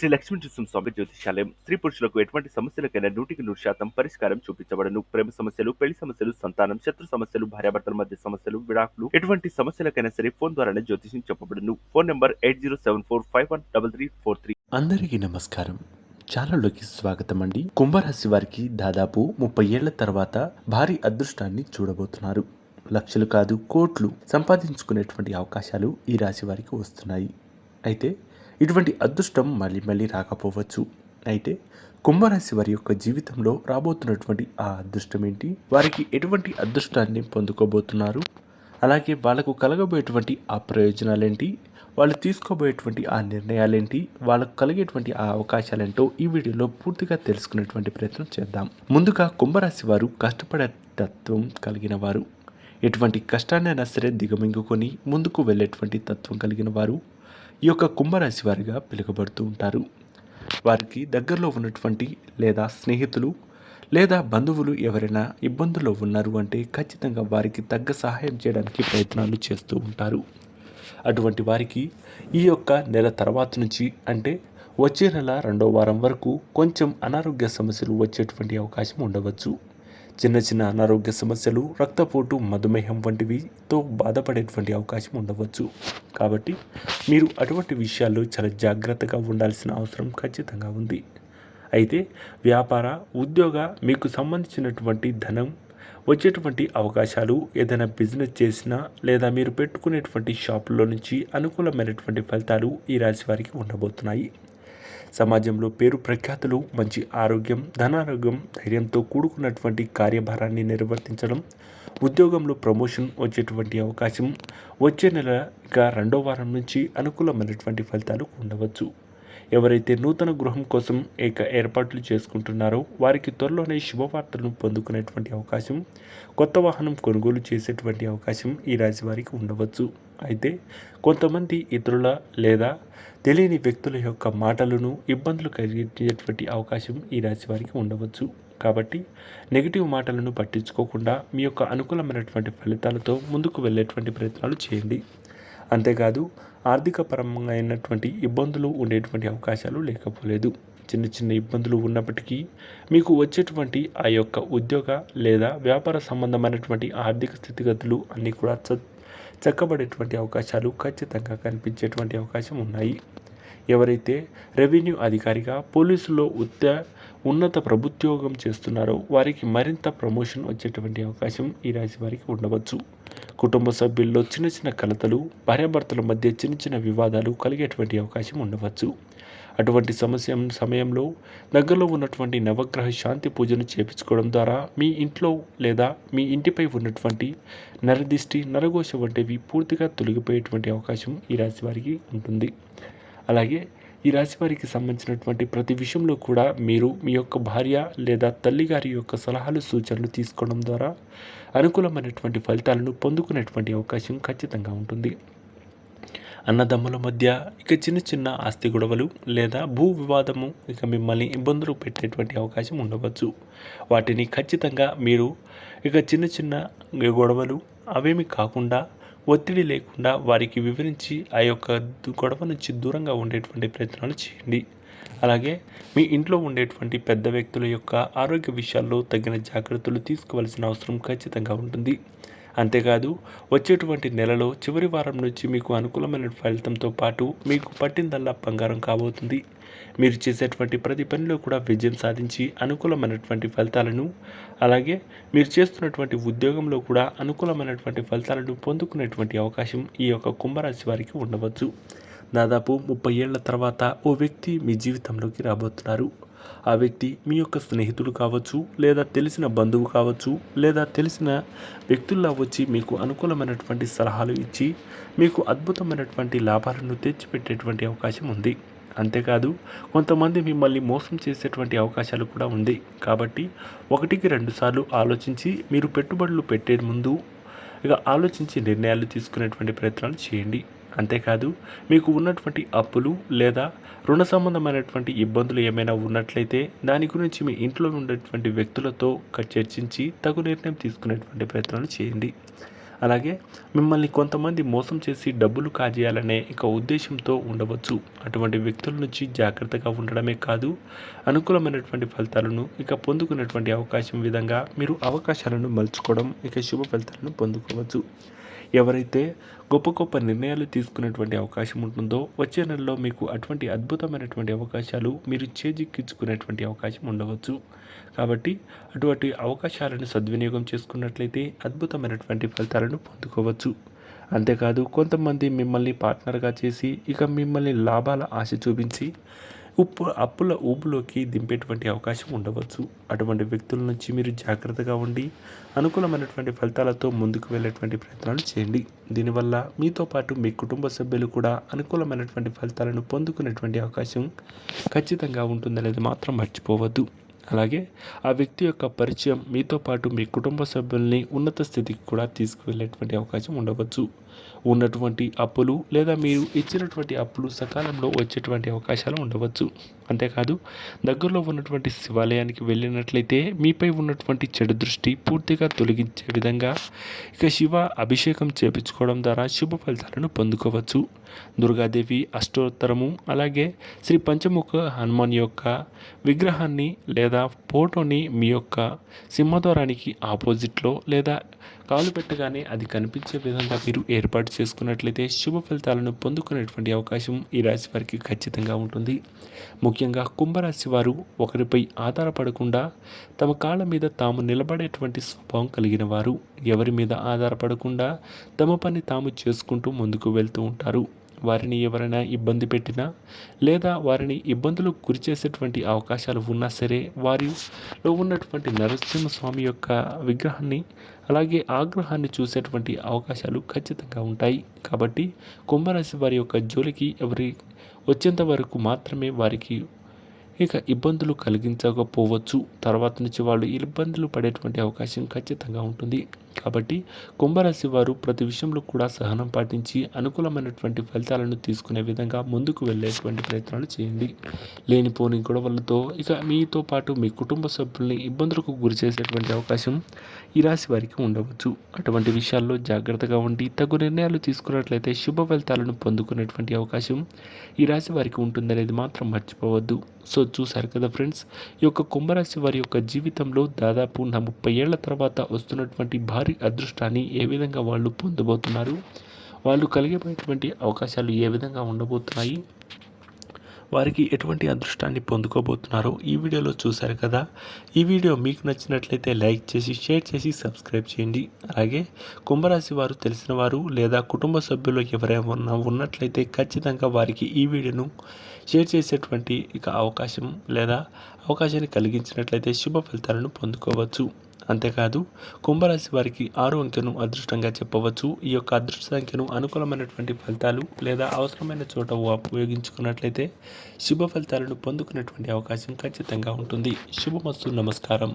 శ్రీ లక్ష్మీ నృసింహస్వామి జ్యోతిషాలయం స్త్రీ పురుషులకు ఎటువంటి సమస్యలకైనా 100% పరిష్కారం చూపించబడను. ప్రేమ సమస్యలు, పెళ్లి సమస్యలు, సంతానం, శత్రు సమస్యలు, భార్యాభర్తల మధ్య సమస్యలు, విడాకులు, ఎటువంటి సమస్యలకైనా సరే ఫోన్ ద్వారానే జ్యోతిషం చెప్పబడును. Phone number 8074513343. అందరికీ నమస్కారం. ఛానల్లోకి స్వాగతం అండి. కుంభరాశి వారికి దాదాపు 30 ఏళ్ల తర్వాత భారీ అదృష్టాన్ని చూడబోతున్నారు. లక్షలు కాదు కోట్లు సంపాదించుకునేటువంటి అవకాశాలు ఈ రాశి వారికి వస్తున్నాయి. అయితే ఇటువంటి అదృష్టం మళ్ళీ రాకపోవచ్చు. అయితే కుంభరాశి వారి యొక్క జీవితంలో రాబోతున్నటువంటి ఆ అదృష్టం ఏంటి, వారికి ఎటువంటి అదృష్టాన్ని పొందుకోబోతున్నారు, అలాగే వాళ్ళకు కలగబోయేటువంటి ఆ ప్రయోజనాలేంటి, వాళ్ళు తీసుకోబోయేటువంటి ఆ నిర్ణయాలేంటి, వాళ్ళకు కలిగేటువంటి ఆ అవకాశాలేంటో ఈ వీడియోలో పూర్తిగా తెలుసుకునేటువంటి ప్రయత్నం చేద్దాం. ముందుగా కుంభరాశి వారు కష్టపడే తత్వం కలిగిన వారు. ఎటువంటి కష్టాన్నైనా సరే దిగమింగుకొని ముందుకు వెళ్ళేటువంటి తత్వం కలిగిన వారు ఈ యొక్క కుంభరాశి వారిగా పిలువబడుతూ ఉంటారు. వారికి దగ్గరలో ఉన్నటువంటి లేదా స్నేహితులు లేదా బంధువులు ఎవరైనా ఇబ్బందుల్లో ఉన్నారు అంటే ఖచ్చితంగా వారికి తగ్గ సహాయం చేయడానికి ప్రయత్నాలు చేస్తూ ఉంటారు. అటువంటి వారికి ఈ యొక్క నెల తర్వాత నుంచి అంటే వచ్చే నెల 2వ వారం వరకు కొంచెం అనారోగ్య సమస్యలు వచ్చేటువంటి అవకాశం ఉండవచ్చు. చిన్న అనారోగ్య సమస్యలు, రక్తపోటు, మధుమేహం వంటివితో బాధపడేటువంటి అవకాశం ఉండవచ్చు. కాబట్టి మీరు అటువంటి విషయాల్లో చాలా జాగ్రత్తగా ఉండాల్సిన అవసరం ఖచ్చితంగా ఉంది. అయితే వ్యాపార, ఉద్యోగ, మీకు సంబంధించినటువంటి ధనం వచ్చేటువంటి అవకాశాలు, ఏదైనా బిజినెస్ చేసినా లేదా మీరు పెట్టుకునేటువంటి షాపుల్లో నుంచి అనుకూలమైనటువంటి ఫలితాలు ఈ రాశి వారికి ఉండబోతున్నాయి. సమాజంలో పేరు ప్రఖ్యాతులు, మంచి ఆరోగ్యం, ధనారోగ్యం, ధైర్యంతో కూడుకున్నటువంటి కార్యభారాన్ని నిర్వర్తించడం, ఉద్యోగంలో ప్రమోషన్ వచ్చేటువంటి అవకాశం వచ్చే నెల 2వ వారం నుంచి అనుకూలమైనటువంటి ఫలితాలు ఉండవచ్చు. ఎవరైతే నూతన గృహం కోసం ఏర్పాట్లు చేసుకుంటున్నారో వారికి త్వరలోనే శుభవార్తలను పొందుకునేటువంటి అవకాశం, కొత్త వాహనం కొనుగోలు చేసేటువంటి అవకాశం ఈ రాశి వారికి ఉండవచ్చు. అయితే కొంతమంది ఇతరుల లేదా తెలియని వ్యక్తుల యొక్క మాటలను ఇబ్బందులు కలిగించేటువంటి అవకాశం ఈ రాశి వారికి ఉండవచ్చు. కాబట్టి నెగిటివ్ మాటలను పట్టించుకోకుండా మీ యొక్క అనుకూలమైనటువంటి ఫలితాలతో ముందుకు వెళ్ళేటువంటి ప్రయత్నాలు చేయండి. అంతేకాదు ఆర్థిక పరంగా అయినటువంటి ఇబ్బందులు ఉండేటువంటి అవకాశాలు లేకపోలేదు. చిన్న ఇబ్బందులు ఉన్నప్పటికీ మీకు వచ్చేటువంటి ఆ యొక్క ఉద్యోగ లేదా వ్యాపార సంబంధమైనటువంటి ఆర్థిక స్థితిగతులు అన్నీ కూడా చక్కబడేటువంటి అవకాశాలు ఖచ్చితంగా కనిపించేటువంటి అవకాశం ఉన్నాయి. ఎవరైతే రెవెన్యూ అధికారిగా, పోలీసులో ఉన్నత ప్రభుత్వోగం చేస్తున్నారో వారికి మరింత ప్రమోషన్ వచ్చేటువంటి అవకాశం ఈ రాశి వారికి ఉండవచ్చు. కుటుంబ సభ్యుల్లో చిన్న కలతలు, భార్యాభర్తల మధ్య చిన్న వివాదాలు కలిగేటువంటి అవకాశం ఉండవచ్చు. అటువంటి సమయంలో దగ్గరలో ఉన్నటువంటి నవగ్రహ శాంతి పూజను చేపించుకోవడం ద్వారా మీ ఇంట్లో లేదా మీ ఇంటిపై ఉన్నటువంటి నరదిష్టి, నరఘోష వంటివి పూర్తిగా తొలగిపోయేటువంటి అవకాశం ఈ రాశి వారికి ఉంటుంది. అలాగే ఈ రాశి వారికి సంబంధించినటువంటి ప్రతి విషయంలో కూడా మీరు మీ యొక్క భార్య లేదా తల్లిగారి యొక్క సలహాలు, సూచనలు తీసుకోవడం ద్వారా అనుకూలమైనటువంటి ఫలితాలను పొందుకునేటువంటి అవకాశం ఖచ్చితంగా ఉంటుంది. అన్నదమ్ముల మధ్య చిన్న ఆస్తి గొడవలు లేదా భూ వివాదము మిమ్మల్ని ఇబ్బందులు పెట్టేటువంటి అవకాశం ఉండవచ్చు. వాటిని ఖచ్చితంగా మీరు చిన్న గొడవలు అవేమి కాకుండా, ఒత్తిడి లేకుండా వారికి వివరించి ఆ యొక్క గొడవ నుంచి దూరంగా ఉండేటువంటి ప్రయత్నాలు చేయండి. అలాగే మీ ఇంట్లో ఉండేటువంటి పెద్ద వ్యక్తుల యొక్క ఆరోగ్య విషయాల్లో తగిన జాగ్రత్తలు తీసుకోవాల్సిన అవసరం ఖచ్చితంగా ఉంటుంది. అంతేకాదు వచ్చేటువంటి నెలలో చివరి వారం నుంచి మీకు అనుకూలమైన ఫలితంతో పాటు మీకు పట్టిందల్లా బంగారం కాబోతుంది. మీరు చేసేటువంటి ప్రతి పనిలో కూడా విజయం సాధించి అనుకూలమైనటువంటి ఫలితాలను, అలాగే మీరు చేస్తున్నటువంటి ఉద్యోగంలో కూడా అనుకూలమైనటువంటి ఫలితాలను పొందుకునేటువంటి అవకాశం ఈ యొక్క కుంభరాశి వారికి ఉండవచ్చు. దాదాపు 30 ఏళ్ల తర్వాత ఓ వ్యక్తి మీ జీవితంలోకి రాబోతున్నారు. ఆ వ్యక్తి మీ యొక్క స్నేహితుడు కావచ్చు, లేదా తెలిసిన బంధువు కావచ్చు, లేదా తెలిసిన వ్యక్తుల్లో వచ్చి మీకు అనుకూలమైనటువంటి సలహాలు ఇచ్చి మీకు అద్భుతమైనటువంటి లాభాలను తెచ్చిపెట్టేటువంటి అవకాశం ఉంది. అంతేకాదు కొంతమంది మిమ్మల్ని మోసం చేసేటువంటి అవకాశాలు కూడా ఉంది. కాబట్టి 1-2 సార్లు ఆలోచించి మీరు పెట్టుబడులు పెట్టే ముందు ఆలోచించి నిర్ణయాలు తీసుకునేటువంటి ప్రయత్నాలు చేయండి. అంతేకాదు మీకు ఉన్నటువంటి అప్పులు లేదా రుణ సంబంధమైనటువంటి ఇబ్బందులు ఏమైనా ఉన్నట్లయితే దాని గురించి మీ ఇంట్లో ఉండేటువంటి వ్యక్తులతో చర్చించి తగు నిర్ణయం తీసుకునేటువంటి ప్రయత్నాలు చేయండి. అలాగే మిమ్మల్ని కొంతమంది మోసం చేసి డబ్బులు కాజేయాలనే ఉద్దేశంతో ఉండవచ్చు. అటువంటి వ్యక్తుల నుంచి జాగ్రత్తగా ఉండడమే కాదు, అనుకూలమైనటువంటి ఫలితాలను పొందుకునేటువంటి అవకాశం విధంగా మీరు అవకాశాలను మలుచుకోవడం, శుభ ఫలితాలను పొందుకోవచ్చు. ఎవరైతే గొప్ప గొప్ప నిర్ణయాలు తీసుకునేటువంటి అవకాశం ఉంటుందో వచ్చే నెలలో మీకు అటువంటి అద్భుతమైనటువంటి అవకాశాలు మీరు చేజిక్కించుకునేటువంటి అవకాశం ఉండవచ్చు. కాబట్టి అటువంటి అవకాశాలను సద్వినియోగం చేసుకున్నట్లయితే అద్భుతమైనటువంటి ఫలితాలను పొందుకోవచ్చు. అంతేకాదు కొంతమంది మిమ్మల్ని పార్ట్నర్గా చేసి మిమ్మల్ని లాభాల ఆశ చూపించి అప్పుల ఊబులోకి దింపేటువంటి అవకాశం ఉండవచ్చు. అటువంటి వ్యక్తుల నుంచి మీరు జాగ్రత్తగా ఉండి అనుకూలమైనటువంటి ఫలితాలతో ముందుకు వెళ్ళేటువంటి ప్రయత్నాలు చేయండి. దీనివల్ల మీతో పాటు మీ కుటుంబ సభ్యులు కూడా అనుకూలమైనటువంటి ఫలితాలను పొందుకునేటువంటి అవకాశం ఖచ్చితంగా ఉంటుందనేది మాత్రం మర్చిపోవద్దు. అలాగే ఆ వ్యక్తి యొక్క పరిచయం మీతో పాటు మీ కుటుంబ సభ్యుల్ని ఉన్నత స్థితికి కూడా తీసుకువెళ్ళేటువంటి అవకాశం ఉండవచ్చు. ఉన్నటువంటి అప్పులు లేదా మీరు ఇచ్చినటువంటి అప్పులు సకాలంలో వచ్చేటువంటి అవకాశాలు ఉండవచ్చు. అంతేకాదు దగ్గరలో ఉన్నటువంటి శివాలయానికి వెళ్ళినట్లయితే మీపై ఉన్నటువంటి చెడు దృష్టి పూర్తిగా తొలగించే విధంగా శివ అభిషేకం చేపించుకోవడం ద్వారా శుభ ఫలితాలను పొందుకోవచ్చు. దుర్గాదేవి అష్టోత్తరము, అలాగే శ్రీ పంచముఖ హనుమాన్ యొక్క విగ్రహాన్ని లేదా ఫోటోని మీ యొక్క సింహద్వారానికి ఆపోజిట్లో లేదా కాలు పెట్టగానే అది కనిపించే విధంగా మీరు ఏర్పాటు చేసుకున్నట్లయితే శుభ ఫలితాలను పొందుకునేటువంటి అవకాశం ఈ రాశి వారికి ఖచ్చితంగా ఉంటుంది. ముఖ్యంగా కుంభరాశి వారు ఒకరిపై ఆధారపడకుండా తమ కాళ్ళ మీద తాము నిలబడేటువంటి స్వభావం కలిగిన వారు. ఎవరి మీద ఆధారపడకుండా తమ పని తాము చేసుకుంటూ ముందుకు వెళ్తూ ఉంటారు. వారిని ఎవరైనా ఇబ్బంది పెట్టినా లేదా వారిని ఇబ్బందులకు గురి చేసేటువంటి అవకాశాలు ఉన్నా సరే వారిలో ఉన్నటువంటి నరసింహస్వామి యొక్క విగ్రహాన్ని అలాగే ఆగ్రహాన్ని చూసేటువంటి అవకాశాలు ఖచ్చితంగా ఉంటాయి. కాబట్టి కుంభరాశి వారి యొక్క జోలికి ఎవరి వచ్చేంత వరకు మాత్రమే వారికి ఇబ్బందులు కలిగించకపోవచ్చు. తర్వాత నుంచి వాళ్ళు ఇబ్బందులు పడేటువంటి అవకాశం ఖచ్చితంగా ఉంటుంది. కాబట్టి కుంభరాశి వారు ప్రతి విషయంలో కూడా సహనం పాటించి అనుకూలమైనటువంటి ఫలితాలను తీసుకునే విధంగా ముందుకు వెళ్ళేటువంటి ప్రయత్నాలు చేయండి. లేనిపోని గొడవలతో మీతో పాటు మీ కుటుంబ సభ్యుల్ని ఇబ్బందులకు గురి చేసేటువంటి అవకాశం ఈ రాశి వారికి ఉండవచ్చు. అటువంటి విషయాల్లో జాగ్రత్తగా ఉండి తగు నిర్ణయాలు తీసుకున్నట్లయితే శుభ ఫలితాలను పొందుకునేటువంటి అవకాశం ఈ రాశి వారికి ఉంటుందనేది మాత్రం మర్చిపోవద్దు. సో చూశారు కదా ఫ్రెండ్స్, ఈ యొక్క కుంభరాశి వారి యొక్క జీవితంలో దాదాపు 30 ఏళ్ల తర్వాత వస్తున్నటువంటి భారీ అదృష్టాన్ని ఏ విధంగా వాళ్ళు పొందబోతున్నారు, వాళ్ళు కలిగిపోయేటువంటి అవకాశాలు ఏ విధంగా ఉండబోతున్నాయి, వారికి ఎటువంటి అదృష్టాన్ని పొందుకోబోతున్నారో ఈ వీడియోలో చూశారు కదా. ఈ వీడియో మీకు నచ్చినట్లయితే లైక్ చేసి షేర్ చేసి సబ్స్క్రైబ్ చేయండి. అలాగే కుంభరాశి వారు తెలిసిన వారు లేదా కుటుంబ సభ్యులు ఎవరైనా ఉన్నట్లయితే ఖచ్చితంగా వారికి ఈ వీడియోను షేర్ చేసేటువంటి అవకాశాన్ని కలిగించినట్లయితే శుభ ఫలితాలను పొందుకోవచ్చు. అంతేకాదు కుంభరాశి వారికి 6 అంకెను అదృష్టంగా చెప్పవచ్చు. ఈ యొక్క అదృష్ట సంఖ్యను అనుకూలమైనటువంటి ఫలితాలు లేదా అవసరమైన చోట ఉపయోగించుకున్నట్లయితే శుభ ఫలితాలను పొందుకునేటువంటి అవకాశం ఖచ్చితంగా ఉంటుంది. శుభమస్తు. నమస్కారం.